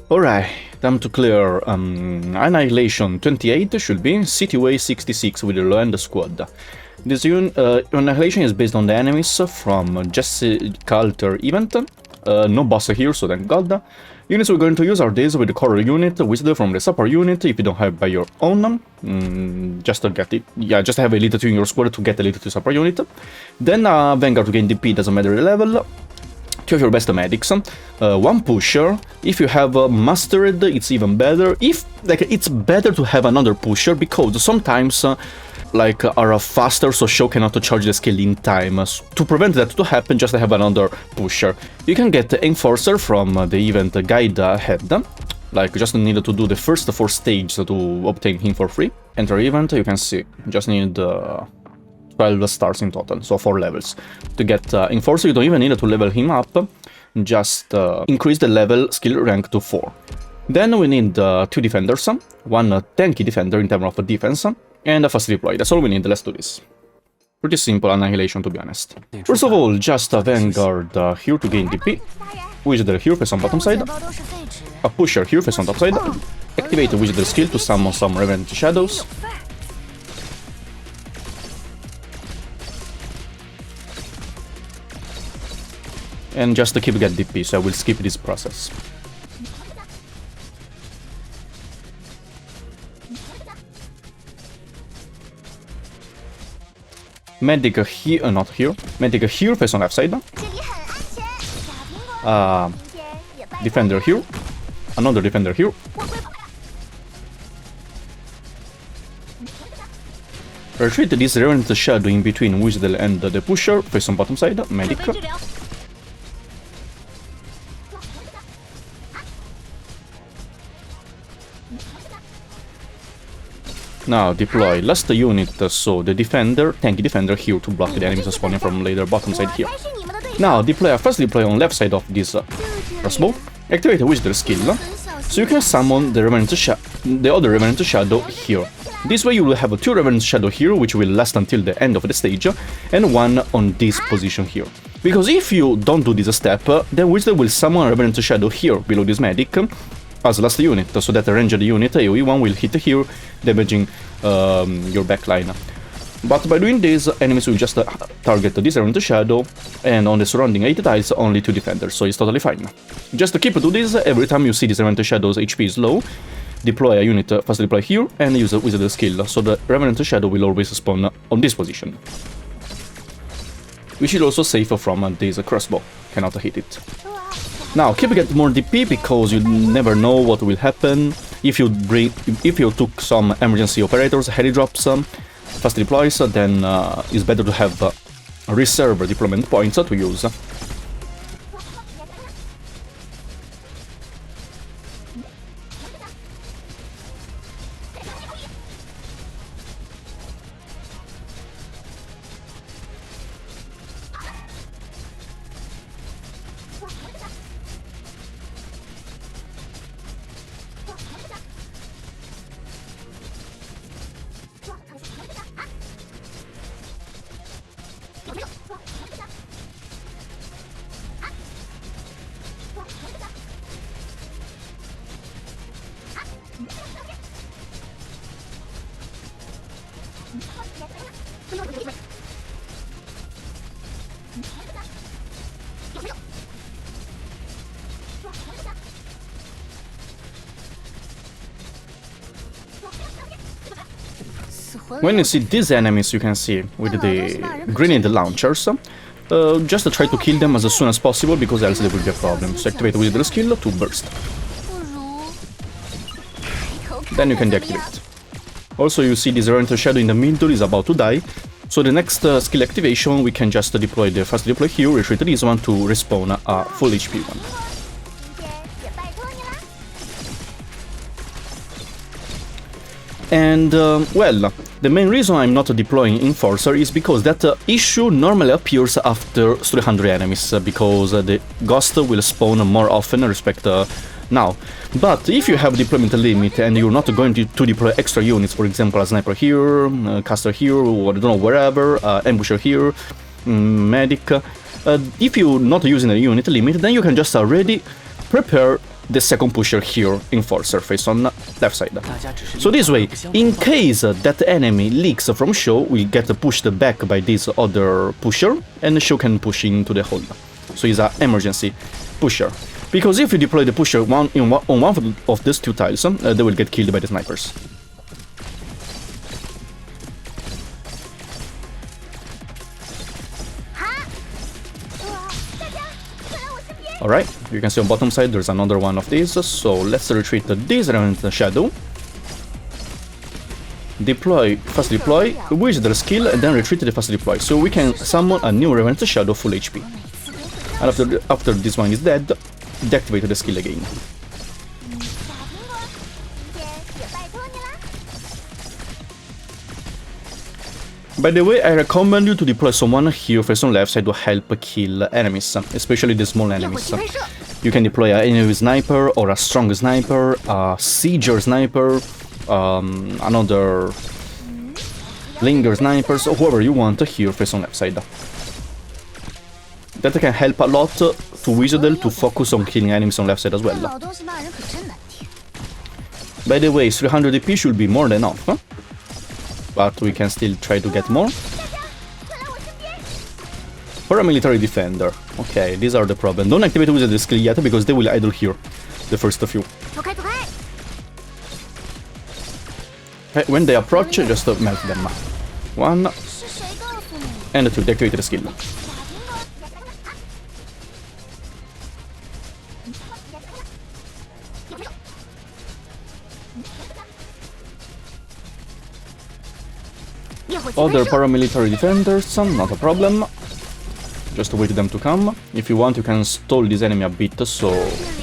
Alright, time to clear Annihilation 28 should be Cityway 66 with the low-end squad. This Annihilation is based on the enemies from Jesse Calter event. No boss here, so thank god. Units we're going to use are these with the core unit, Wizard from the support unit, if you don't have by your own. Just to get it. Yeah, just have Elite 2 in your squad to get Elite 2 support unit. Then Vanguard to gain DP, doesn't matter the level. Two of your best medics, one pusher. If you have mastered, it's even better. It's better to have another pusher because sometimes are faster, so show cannot charge the skill in time. To prevent that to happen, just have another pusher. You can get Enforcer from the event guide ahead. Just need to do the first 4 stages to obtain him for free. Enter event, you can see, just need 12 stars in total, so 4 levels. To get Enforcer, you don't even need to level him up, just increase the level skill rank to 4. Then we need 2 defenders, one tanky defender in terms of defense, and a fast deploy. That's all we need, let's do this. Pretty simple Annihilation, to be honest. First of all, just a Vanguard here to gain DP, Wizard here face on bottom side, a pusher here face on top side, activate the Wizard skill to summon some Revenant Shadows, and just to keep get DP, so I will skip this process. Medic here, not here. Medic here, face on left side. Defender here. Another defender here. Retreat this Revenant Shadow in between Wizard and the pusher, face on bottom side. Medic. Now deploy last unit, so the defender, tanky defender here to block the enemies spawning from later bottom side here. Now deploy a fast deploy on left side of this crossbow, activate a Wizard skill, so you can summon the other Revenant Shadow here. This way you will have 2 Revenant Shadow here, which will last until the end of the stage, and 1 on this position here. Because if you don't do this step, then Wizard will summon a Revenant Shadow here, below this medic, as last unit, so that the ranged unit, AoE 1, will hit here, damaging your backline. But by doing this, enemies will just target this Revenant Shadow, and on the surrounding 8 tiles, only 2 defenders, so it's totally fine. Just keep do this, every time you see this Revenant Shadow's HP is low, deploy a unit, fast deploy here, and use a Wizard skill, so the Revenant Shadow will always spawn on this position. We should also save from this crossbow, cannot hit it. Now, keep get more DP, because you never know what will happen. If you took some emergency operators, heavy drops, fast deploys, then it's better to have reserve deployment points to use. When you see these enemies, you can see with the grenade launchers, just try to kill them as soon as possible, because else there will be a problem. So activate Wizard skill to burst. Then you can deactivate. Also, you see this Revenant Shadow in the middle is about to die, so the next skill activation we can just deploy the fast deploy here, retreat this one to respawn a full HP one. And, well, the main reason I'm not deploying Enforcer is because that issue normally appears after 300 enemies, because the Ghost will spawn more often respect now. But if you have deployment limit and you're not going to deploy extra units, for example, a Sniper here, Caster here, or I don't know, wherever, Ambusher here, Medic, if you're not using a unit limit, then you can just already prepare the second pusher here, Enforcer, face on left side. So this way, in case that enemy leaks from Show, will get pushed back by this other pusher, and Show can push into the hole. So it's an emergency pusher. Because if you deploy the pusher on one of these two tiles, they will get killed by the snipers. Alright, you can see on bottom side there's another one of these, so let's retreat this Revenant Shadow. Deploy, fast deploy, with the skill, and then retreat the fast deploy, so we can summon a new Revenant Shadow full HP. And after this one is dead, deactivate the skill again. By the way, I recommend you to deploy someone here face on left side to help kill enemies, especially the small enemies. You can deploy an enemy sniper or a strong sniper, a sieger sniper, another linger snipers, whoever you want here face on left side. That can help a lot to Wizardel to focus on killing enemies on left side as well. By the way, 300 EP should be more than enough, but we can still try to get more. Paramilitary Defender. Okay, these are the problem. Don't activate Wizard skill yet, because they will idle here, the first few. Okay, when they approach, just melt them. 1 and 2, deactivate the skill. Other paramilitary defenders, not a problem. Just wait them to come. If you want, you can stall this enemy a bit, so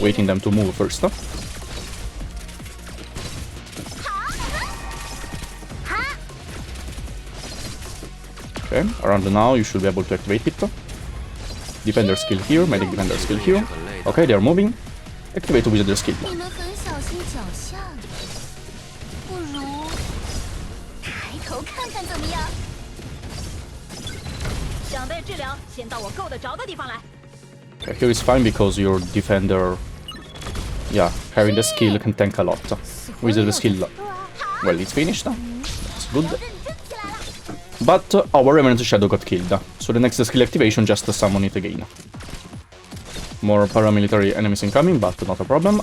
waiting them to move first. Okay, around now you should be able to activate it. Defender skill here, medic defender skill here. Okay, they are moving. Activate wizard skill. Okay, here is fine because your defender, yeah, having the skill can tank a lot. Wizard skill, well, it's finished. That's good. But our Revenant Shadow got killed, so the next skill activation just summon it again. More paramilitary enemies incoming, but not a problem.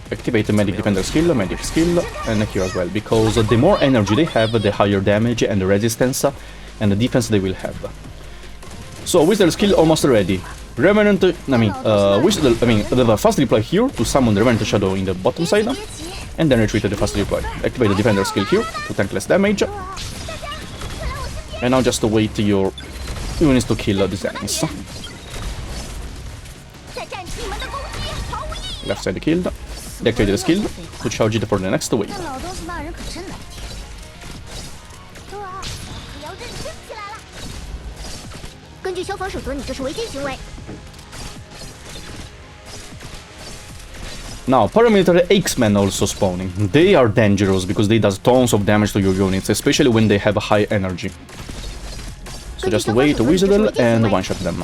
Activate the medic defender skill, medic skill, and here as well, because the more energy they have, the higher damage and the resistance and the defense they will have. So Wizard skill almost ready. Revenant, the fast deploy here to summon the Revenant Shadow in the bottom side, and then retreat to the fast deploy. Activate the defender skill here to tank less damage. And now just wait your units to kill these enemies. Left side killed. Deactivate the skill to charge it for the next wave. Now, paramilitary X-Men also spawning. They are dangerous because they do tons of damage to your units, especially when they have high energy. So just wait, Wizardel, and one-shot them.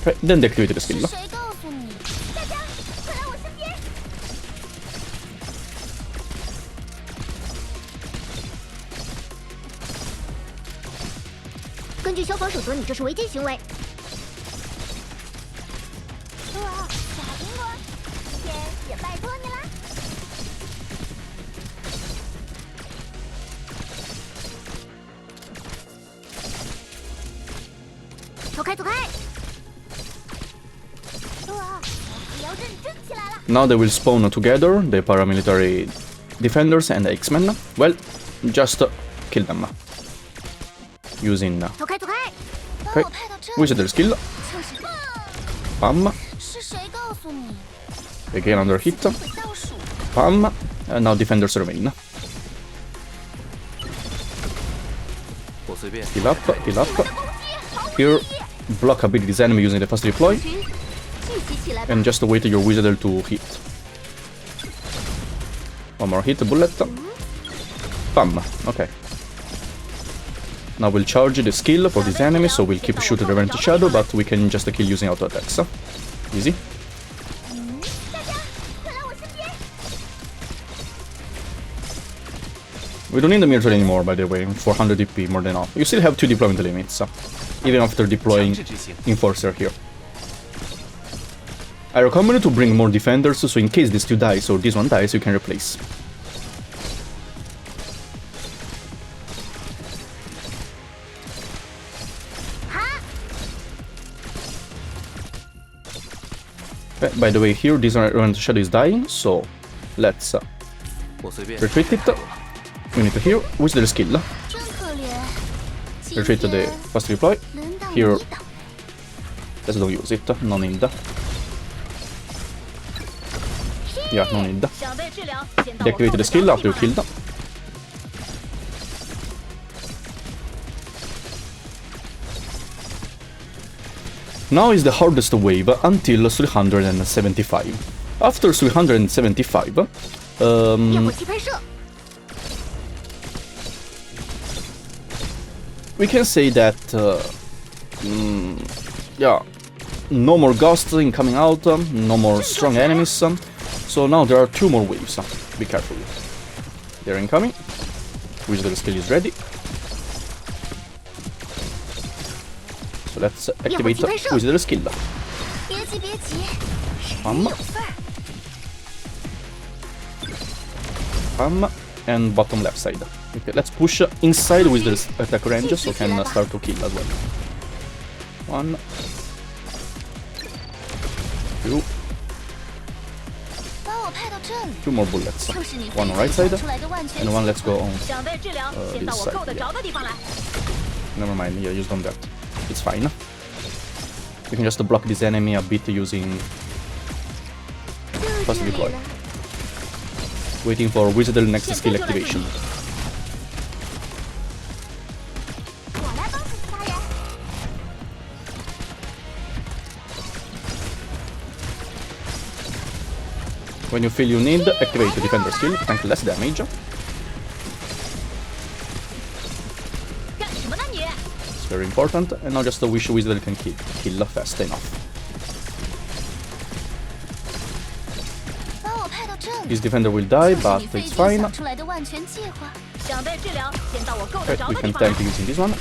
Okay, then deactivate the skill. Now they will spawn together, the paramilitary defenders and the X-Men. Well, just kill them. Using... Okay, Wizard skill. Pam. Again under hit. Pam. And now defenders remain. Heal up, heal up. Here, block abilities enemy using the fast deploy. And just wait your Wizard to hit. One more hit, bullet. Bam. Okay. Now we'll charge the skill for this enemy, so we'll keep shooting Revenant Shadow, but we can just kill using auto attacks. Easy. We don't need the Miracle anymore, by the way, 400 DP, more than enough. You still have 2 deployment limits, even after deploying Enforcer here. I recommend to bring more defenders, so in case this 2 dies or this one dies, you can replace. By the way, here this Revenant Shadow is dying, so let's retreat it. We need to heal with the skill. Retreat the fast deploy. Here, let's don't use it, no need. Yeah, no need. Deactivate the skill after you killed. Now is the hardest wave until 375. After 375, we can say that, yeah, no more ghosts coming out, no more strong enemies, so now there are 2 more waves, be careful. They're incoming, Wizard skill is ready. So let's activate Wizard skill. And bottom left side. Okay, let's push inside with the attack range so can start to kill as well. 1, 2. 2 more bullets. 1 on right side and 1 let's go on this side. Yeah. Never mind, yeah, use on that. It's fine. You can just block this enemy a bit using fast deploy. Waiting for Wizard next skill activation. When you feel you need, activate the defender skill, tank less damage. It's very important, and now just wish Wizard can kill fast enough. This defender will die, but it's fine. Okay, we can tank using this one.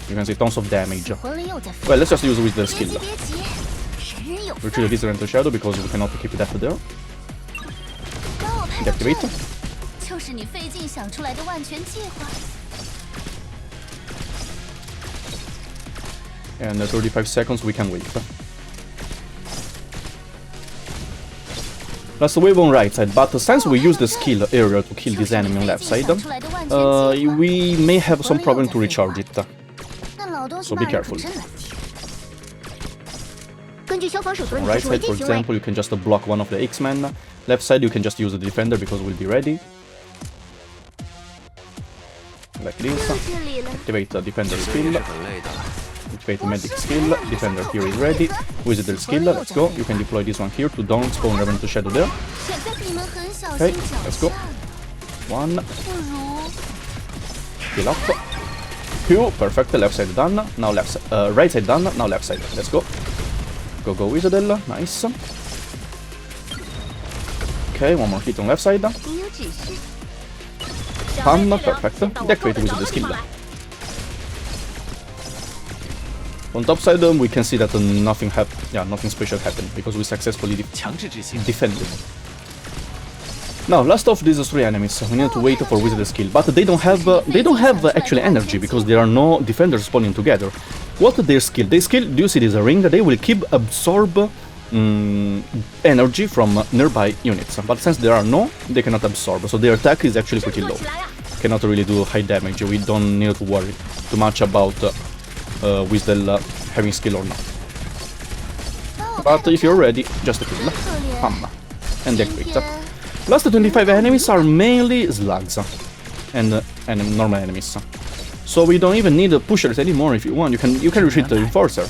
You can see tons of damage. Well, let's just use with the skill. Retrieve this Revenant Shadow because we cannot keep that there. Deactivate. And 35 seconds we can wait. Last wave on right side, but since we use the skill earlier to kill this enemy on left side, we may have some problem to recharge it. So be careful. On right side, for example, you can just block one of the X-Men. Left side, you can just use the defender because we'll be ready. Like this. Activate the defender skill. Activate the medic skill. Defender here is ready. Wizard skill. Let's go. You can deploy this one here to don't spawn Revenant Shadow there. Okay, let's go. 1. Kill up. 2. Perfect. Left side done. Now left. Right side done. Now left side. Let's go. Go Wizard. Nice. Okay, 1 more hit on left side. Pam. Perfect. Deactivate Wizard skill. On top side, we can see that nothing special happened because we successfully defended. Now, last of these 3 enemies, we need to wait for Wizard skill, but they don't have actually energy because there are no defenders spawning together. What their skill? Their skill, do you see this ring? They will keep absorb energy from nearby units, but since there are no, they cannot absorb, so their attack is actually pretty low. Cannot really do high damage. We don't need to worry too much about Wizard having skill or not. But if you're ready, just kill. Bam. And deactivate. Last 25 enemies are mainly slugs and normal enemies. So we don't even need pushers anymore if you want. You can retreat the Enforcer.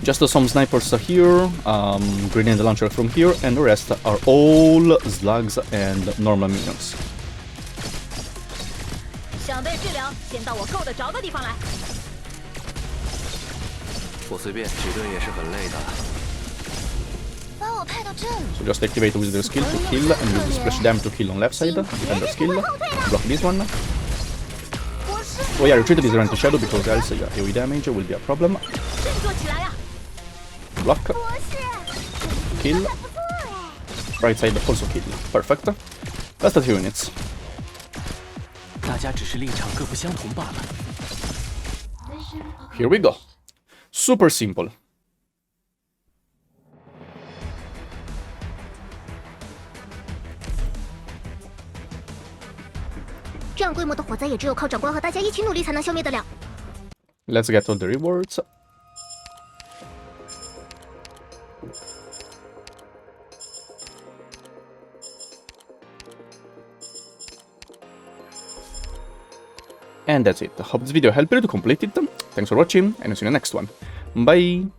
Just some snipers are here, grenade launcher from here, and the rest are all slugs and normal minions. 想被治疗，先到我够得着的地方来。我随便，举盾也是很累的。把我派到这里。So just activate with the skill to kill and use the splash damage to kill on left side, defender skill, block this one. Oh yeah, retreat is run to shadow because else yeah, AoE damage will be a problem. 振作起来呀！ Block, kill, right side also kill. Perfect. That's the 2 units. 大家只是立场各不相同罢了。 Here we go. Super simple. 这样规模的火灾也只有靠长官和大家一起努力才能消灭得了。Let's get all the rewards. And that's it. Hope this video helped you to complete it. Thanks for watching, and I'll see you in the next one. Bye!